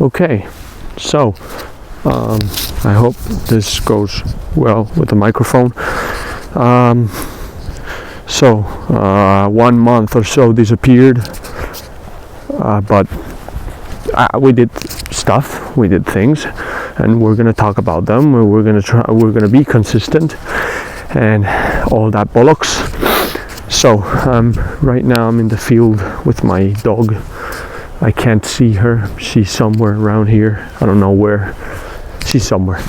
Okay, so I hope this goes well with the microphone. 1 month or so disappeared, but we did stuff, we did things, and we're gonna talk about them. We're gonna be consistent and all that bollocks. So right now I'm in the field with my dog. I can't see her. She's somewhere around here. I don't know where. She's somewhere.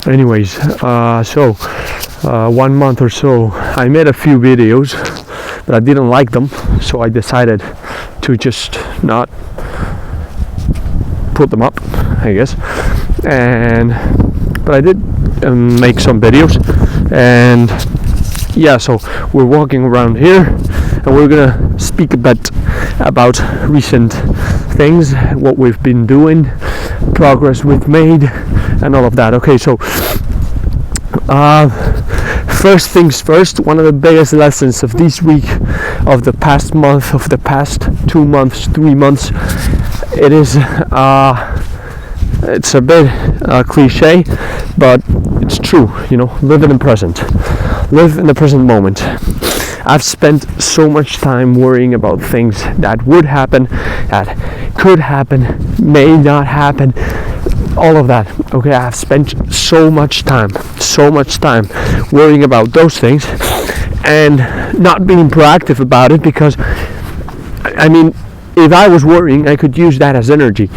Anyways, 1 month or so, I made a few videos, but I didn't like them, so I decided to just not put them up, I guess. But I did make some videos, and yeah, so we're walking around here, and we're gonna speak a bit about recent things, what we've been doing, progress we've made, and all of that. Okay, so first things first, one of the biggest lessons of this week, of the past month, of the past 2 months, 3 months, it is it's a bit cliche, but it's true. Live in the present, live in the present moment. I've spent so much time worrying about things that would happen, that could happen, may not happen, all of that. Okay, I've spent so much time worrying about those things and not being proactive about it, because if I was worrying, I could use that as energy,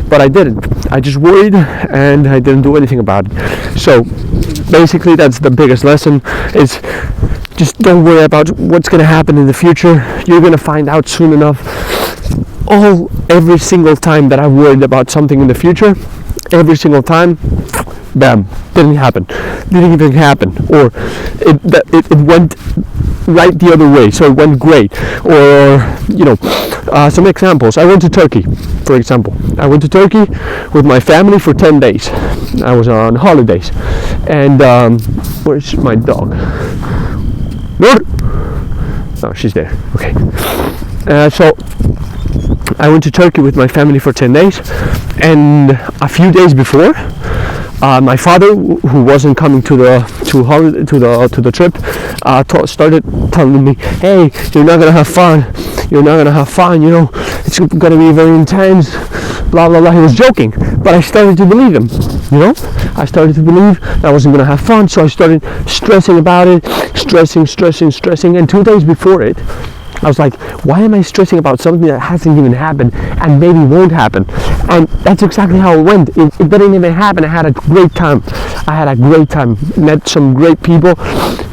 but I didn't. I just worried and I didn't do anything about it. So basically that's the biggest lesson, is just don't worry about what's going to happen in the future. You're going to find out soon enough. Every single time that I worried about something in the future, every single time, bam, didn't even happen, or it went right the other way, so it went great. Or some examples. I went to Turkey, for example. I went to Turkey with my family for 10 days. I was on holidays, and where's my dog? Oh, she's there. Okay. So I went to Turkey with my family for 10 days, and a few days before, my father, who wasn't coming to the trip, started telling me, "Hey, you're not gonna have fun. It's gonna be very intense." Blah blah blah. He was joking, but I started to believe him. I started to believe I wasn't gonna have fun, so I started stressing about it, stressing. And 2 days before it, I was like, why am I stressing about something that hasn't even happened and maybe won't happen? And that's exactly how it went. It didn't even happen. I had a great time. Met some great people,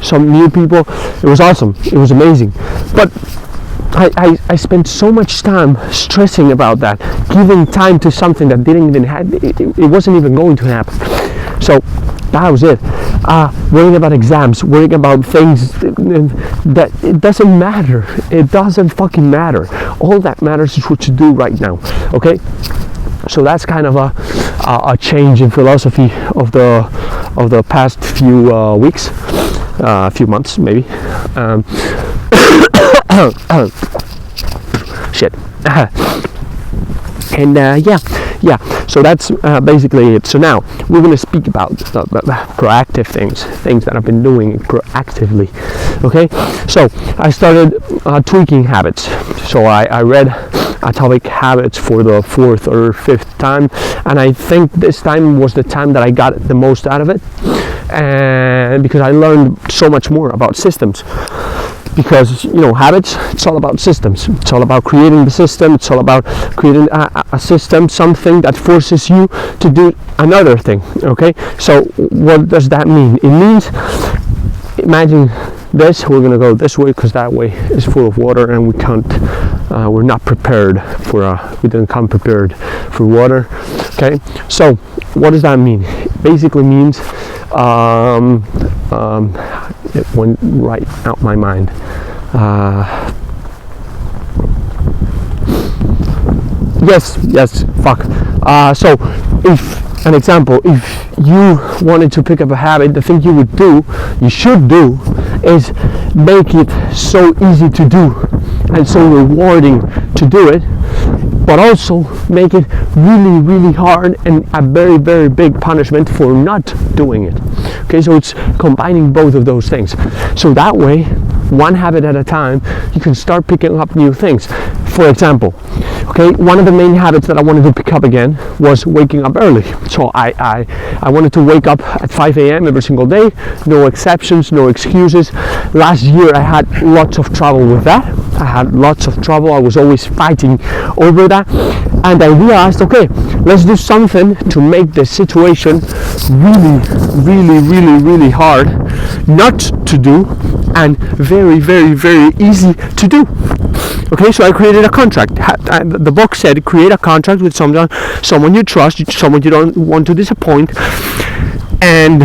some new people. It was awesome. It was amazing. But I spent so much time stressing about that, giving time to something that didn't even happen. It wasn't even going to happen. So that was it. Worrying about exams, worrying about things that it doesn't matter. It doesn't fucking matter. All that matters is what you do right now. Okay? So that's kind of a change in philosophy of the past few weeks, few months maybe. Shit. And yeah, so that's basically it. So now we're going to speak about proactive things that I've been doing proactively. Okay, so I started tweaking habits. So I read Atomic Habits for the 4th or 5th time, and I think this time was the time that I got the most out of it, and because I learned so much more about systems. Because habits, it's all about systems. It's all about creating the system. It's all about creating a system, something that forces you to do another thing. Okay, so what does that mean? It means, imagine this, we're gonna go this way because that way is full of water, and we can't, we're not prepared we didn't come prepared for water. Okay, so what does that mean? It basically means it went right out my mind. Yes, fuck. So if an example, if you wanted to pick up a habit, the thing you should do is make it so easy to do and so rewarding to do it but also make it really, really hard and a very, very big punishment for not doing it. Okay, so it's combining both of those things. So that way, one habit at a time, you can start picking up new things. For example, okay, one of the main habits that I wanted to pick up again was waking up early. So I wanted to wake up at 5 a.m. every single day, no exceptions, no excuses. Last year I had lots of trouble with that. I had lots of trouble. I was always fighting over that. And I realized, okay, let's do something to make the situation really, really, really, really hard not to do and very, very, very easy to do. Okay, so I created a contract. The book said create a contract with someone you trust, someone you don't want to disappoint, and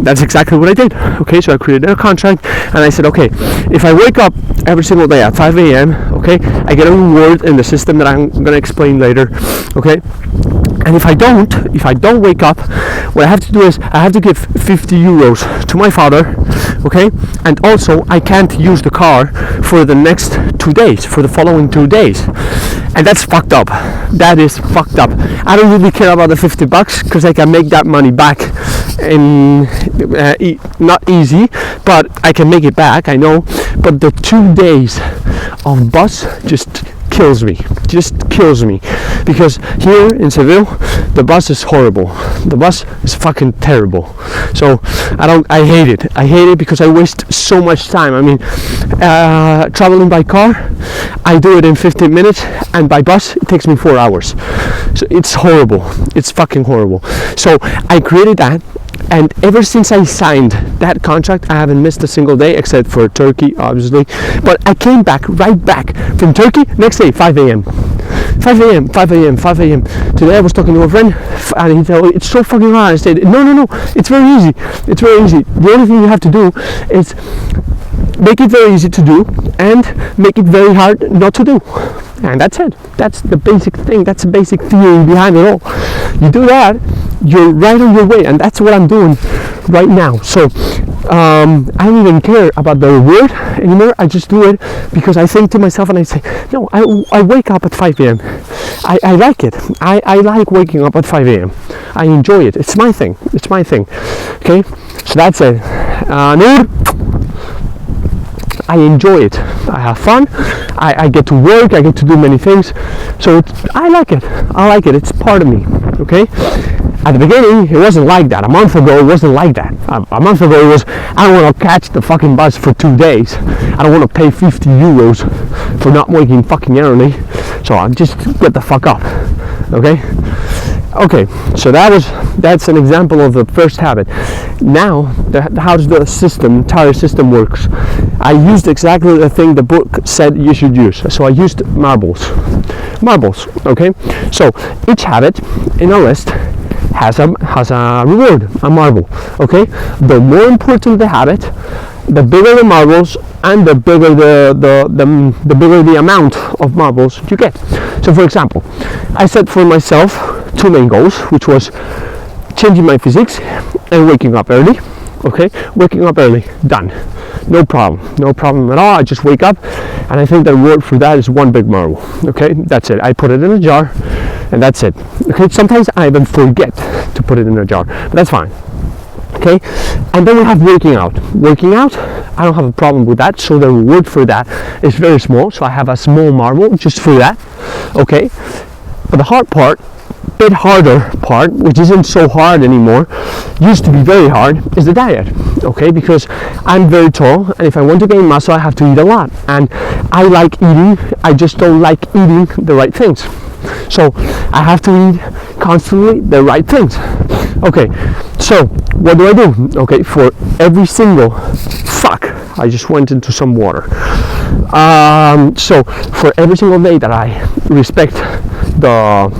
that's exactly what I did. Okay, so I created a contract and I said, okay, if I wake up every single day at 5 a.m., okay, I get a reward in the system that I'm going to explain later, okay? And if I don't wake up, what I have to do is I have to give 50 euros to my father, okay? And also I can't use the car for the next 2 days, for the following 2 days. And that's fucked up. That is fucked up. I don't really care about the 50 bucks because I can make that money back in not easy, but I can make it back, I know. But the 2 days of bus just kills me, because here in Seville the bus is horrible. The bus is fucking terrible. So I hate it because I waste so much time. I mean, traveling by car I do it in 15 minutes and by bus it takes me 4 hours. So it's horrible, it's fucking horrible. So I created that. And ever since I signed that contract, I haven't missed a single day except for Turkey, obviously. But I came right back from Turkey, next day, 5 a.m. 5 a.m. Today I was talking to a friend and he said, oh, it's so fucking hard. I said, no, it's very easy. The only thing you have to do is make it very easy to do and make it very hard not to do. And that's it. That's the basic thing. That's the basic theory behind it all. You do that, you're right on your way, and that's what I'm doing right now. So I don't even care about the reward anymore. I just do it because I think to myself and I say, no, I wake up at 5 a.m. I like it. I like waking up at 5 a.m. I enjoy it. It's my thing. Okay, so that's it. Noor, I enjoy it. I have fun. I get to work. I get to do many things. So I like it. It's part of me. Okay. At the beginning, it wasn't like that. A month ago, it wasn't like that. A month ago, it was, I don't want to catch the fucking bus for 2 days. I don't want to pay 50 euros for not waking fucking early. So I'll just get the fuck up. Okay, so that's an example of the first habit. Now, how does the entire system works? I used exactly the thing the book said you should use. So I used marbles, okay? So each habit in a list has a reward, a marble, okay? The more important the habit, the bigger the marbles and the bigger the bigger the amount of marbles you get. So for example, I set for myself 2 main goals, which was changing my physiques and waking up early. Okay, waking up early, done. No problem at all. I just wake up and I think the reward for that is 1 big marble. Okay, that's it. I put it in a jar and that's it. Okay, sometimes I even forget to put it in a jar, but that's fine. Okay, and then we have working out. I don't have a problem with that, so the reward for that is very small, so I have a small marble just for that. Okay, but the bit harder part, which isn't so hard anymore, used to be very hard, is the diet. Okay, because I'm very tall and if I want to gain muscle I have to eat a lot, and I like eating, I just don't like eating the right things. So I have to eat constantly the right things. Okay, so what do I do? Okay, for every single I just went into some water. So for every single day that I respect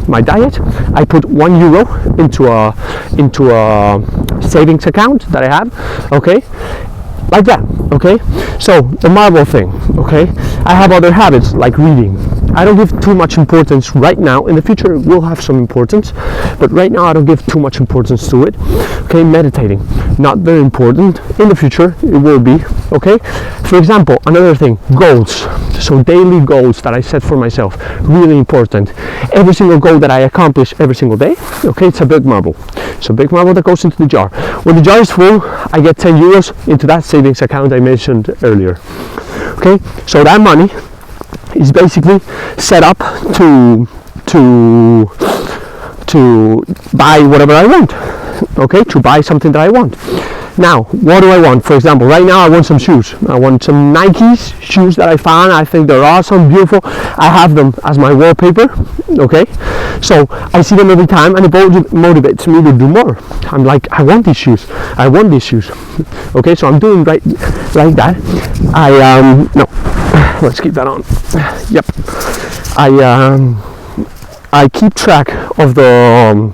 my diet, I put €1 into a savings account that I have. Okay, like that. Okay, so the marble thing. Okay, I have other habits like reading. I don't give too much importance right now. In the future it will have some importance, but right now I don't give too much importance to it. Okay, meditating, not very important. In the future it will be. Okay, for example, another thing, goals. So daily goals that I set for myself, really important. Every single goal that I accomplish every single day, okay, it's a big marble. So big marble that goes into the jar. When the jar is full, I get 10 euros into that savings account I mentioned earlier. Okay, so that money is basically set up to buy whatever I want. Okay, to buy something that I want. Now, what do I want? For example, right now I want some shoes. I want some Nikes shoes that I found. I think they're awesome, beautiful. I have them as my wallpaper. Okay, so I see them every time, and it motivates me to do more. I'm like, I want these shoes. I want these shoes. Okay, so I'm doing right like that. No, let's keep that on. Yep. I keep track of the.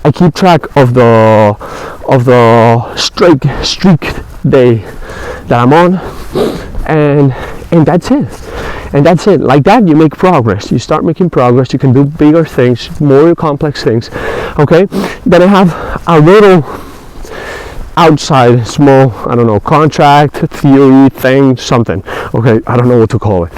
I keep track of the streak day that I'm on, and that's it. And that's it. Like that, you make progress. You start making progress. You can do bigger things, more complex things. Okay. Then I have a little outside small, I don't know, contract, theory, thing, something. Okay, I don't know what to call it.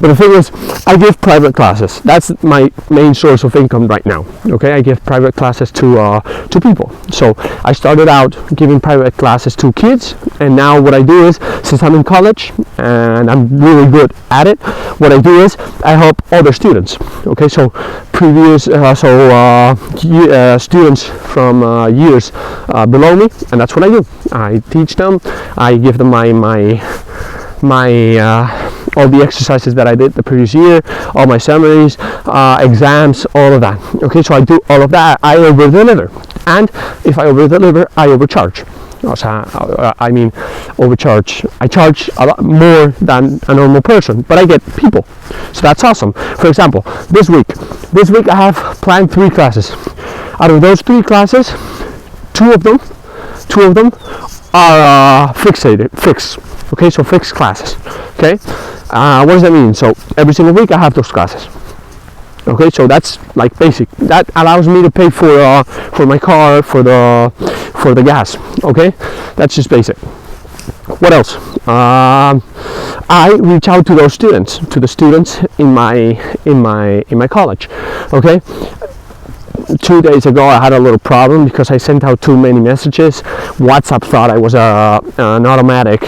But the thing is, I give private classes. That's my main source of income right now. Okay, I give private classes to people. So I started out giving private classes to kids, and now what I do is, since I'm in college and I'm really good at it, what I do is I help other students. Okay, so students from years below me, and that's what I do. I teach them. I give them my all the exercises that I did the previous year, all my summaries, exams, all of that. Okay, so I do all of that. I over deliver, and if I over deliver, I overcharge. Overcharge. I charge a lot more than a normal person, but I get people, so that's awesome. For example, this week I have planned 3 classes. Out of those 3 classes, two of them are fixed. Okay, so fixed classes. Okay, what does that mean? So every single week I have those classes. Okay, so that's like basic. That allows me to pay for my car, for the gas. Okay, that's just basic. What else? I reach out to the students in my college. Okay. 2 days ago I had a little problem because I sent out too many messages. WhatsApp thought I was an automatic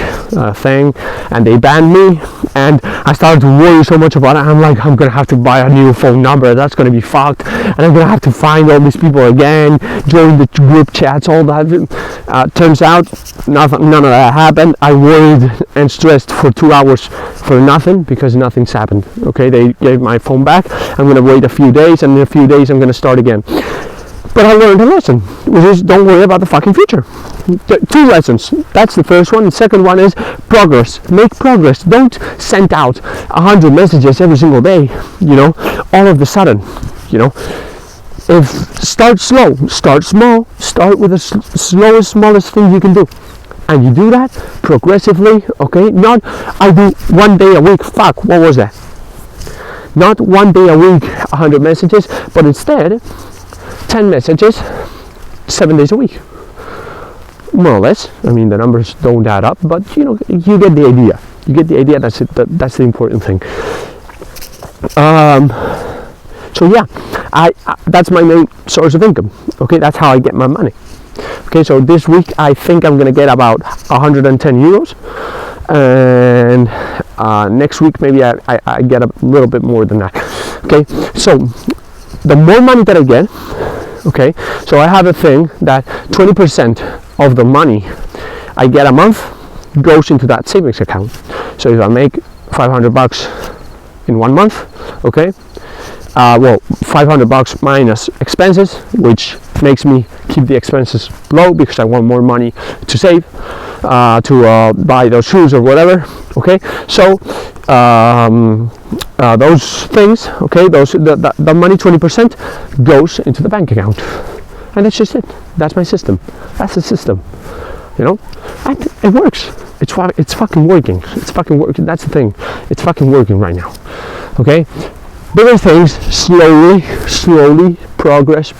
thing, and they banned me, and I started to worry so much about it. I'm like, I'm gonna have to buy a new phone number. That's gonna be fucked, and I'm gonna have to find all these people again, join the group chats, all that. Turns out none of that happened. I worried and stressed for 2 hours for nothing because nothing's happened. Okay, they gave my phone back. I'm gonna wait a few days, and in a few days I'm gonna start again. But I learned a lesson, which is don't worry about the fucking future. 2 lessons. That's the first one. The second one is progress. Make progress. Don't send out 100 messages every single day, all of a sudden, If start slow, start small, start with the smallest thing you can do. And you do that progressively, okay? Not, I do 1 day a week. Fuck, what was that? Not 1 day a week, 100 messages, but instead, 10 messages, 7 days a week. More or less. I mean, the numbers don't add up, but you get the idea. You get the idea. That's it. That's the important thing. So yeah, I that's my main source of income. Okay, that's how I get my money. Okay, so this week I think I'm gonna get about 110 euros, and next week maybe I get a little bit more than that. Okay, so the more money that I get, okay, so I have a thing that 20% of the money I get a month goes into that savings account. So if I make 500 bucks in 1 month, okay, 500 bucks minus expenses, which makes me keep the expenses low because I want more money to save, to buy those shoes or whatever. Okay, so those things, okay, the money, 20% goes into the bank account, and that's just it. That's my system. That's the system. And it works. It's fucking working. It's fucking working. That's the thing. It's fucking working right now. Okay, bigger things, slowly, progress,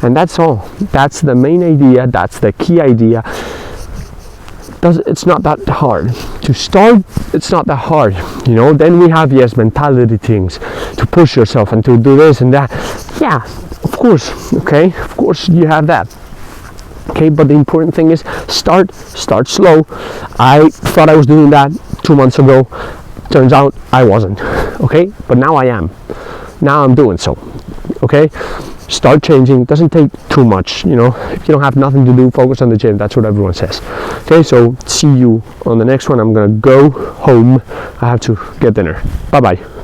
and that's all. That's the main idea, that's the key idea. It's not that hard to start. It's not that hard, then we have mentality things to push yourself and to do this and that. Yeah, of course. Okay, of course you have that. Okay, but the important thing is start slow. I thought I was doing that 2 months ago. Turns out I wasn't. Okay, but now I am. Now I'm doing so. Okay, start changing. Doesn't take too much. If you don't have nothing to do, focus on the gym. That's what everyone says. Okay, so see you on the next one. I'm gonna go home. I have to get dinner. Bye bye.